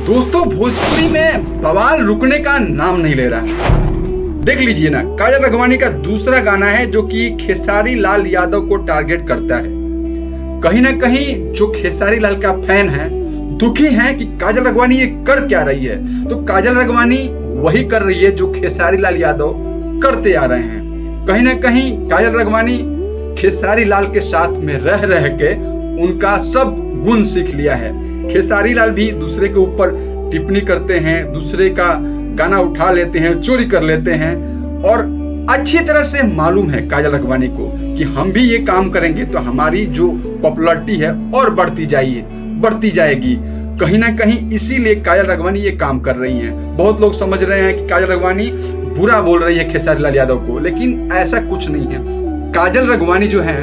दोस्तों भोजपुरी में बवाल रुकने का नाम नहीं ले रहा। देख लीजिए ना, काजल रघवानी का दूसरा गाना है जो कि खेसारी लाल यादव को टारगेट करता है। कहीं ना कहीं जो खेसारी लाल का फैन है दुखी है कि काजल रघवानी ये कर क्या रही है। तो काजल रघवानी वही कर रही है जो खेसारी लाल यादव करते आ रहे हैं। कहीं ना कहीं काजल रघवानी खेसारी लाल के साथ में रह रह के उनका सब गुण सीख लिया है। खेसारी लाल भी दूसरे के ऊपर टिप्पणी करते हैं, दूसरे का गाना उठा लेते हैं, चोरी कर लेते हैं और अच्छी तरह से मालूम है काजल रघवानी को कि हम भी ये काम करेंगे तो हमारी जो पॉपुलैरिटी है और बढ़ती जाएगी। कहीं ना कहीं इसीलिए काजल रघवानी ये काम कर रही हैं। बहुत लोग समझ रहे हैं कि काजल रघवानी बुरा बोल रही है खेसारी लाल यादव को, लेकिन ऐसा कुछ नहीं है। काजल रघवानी जो है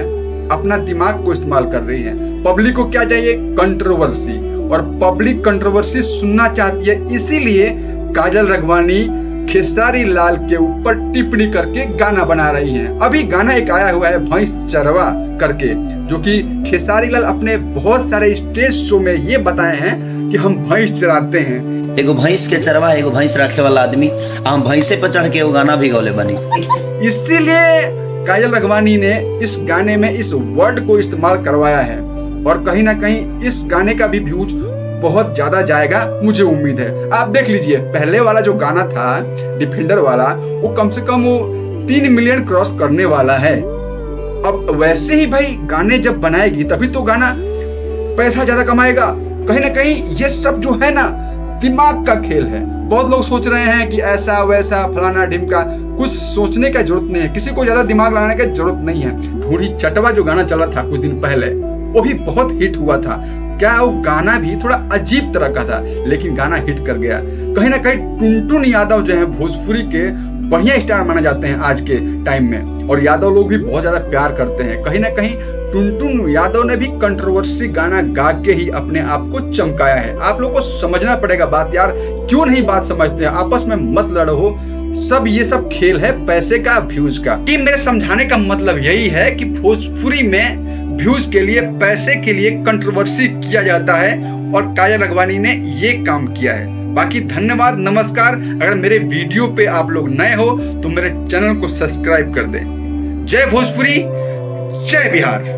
अपना दिमाग को इस्तेमाल कर रही है। पब्लिक को क्या चाहिए? कंट्रोवर्सी, और पब्लिक कंट्रोवर्सी सुनना चाहती है। इसीलिए काजल रघवानी खेसारी लाल के ऊपर टिप्पणी करके गाना बना रही हैं। अभी गाना एक आया हुआ है भैंस चरवा करके, जो कि खेसारी लाल अपने बहुत सारे स्टेज शो में ये बताए हैं कि हम भैंस चराते हैं। एगो भैंस के चरवा, एगो भैंस रखे वाला आदमी, हम भैंसे पर चढ़ के वो गाना भी गौले बनी। इसीलिए काजल रघवानी ने इस गाने में इस वर्ड को इस्तेमाल करवाया है और कहीं ना कहीं इस गाने का भी व्यूज बहुत ज्यादा जाएगा, मुझे उम्मीद है। आप देख लीजिए, पहले वाला जो गाना था डिफेंडर वाला, वो कम से कम वो 3 मिलियन क्रॉस करने वाला है। अब वैसे ही भाई गाने जब बनाएगी तभी तो गाना पैसा ज्यादा कमाएगा। कहीं ना कहीं ये सब जो है ना दिमाग का खेल है। बहुत लोग सोच रहे हैं कि ऐसा वैसा फलाना ढिमका, कुछ सोचने का जरूरत नहीं है, किसी को ज्यादा दिमाग लगाने की जरूरत नहीं है। ढूढ़ी चटवा जो गाना चला था कुछ दिन पहले, वो भी बहुत हिट हुआ था। क्या वो गाना भी थोड़ा अजीब तरह का था, लेकिन गाना हिट कर गया। कहीं ना कहीं टुनटुन यादव जो है भोजपुरी के बढ़िया स्टार माने जाते हैं आज के टाइम में, और यादव लोग भी बहुत ज्यादा प्यार करते हैं। कहीं ना कहीं टुनटुन यादव ने भी कंट्रोवर्सी गाना गा के ही अपने आप को चमकाया है। आप लोग को समझना पड़ेगा बात यार, क्यों नहीं बात समझते हैं? आपस में मत लड़ो, सब ये सब खेल है पैसे का, व्यूज का। कि मेरे समझाने का मतलब यही है कि भोजपुरी में व्यूज के लिए, पैसे के लिए कंट्रोवर्सी किया जाता है और काजल रघवानी ने ये काम किया है। बाकी धन्यवाद, नमस्कार। अगर मेरे वीडियो पे आप लोग नए हो तो मेरे चैनल को सब्सक्राइब कर दें। जय भोजपुरी, जय बिहार।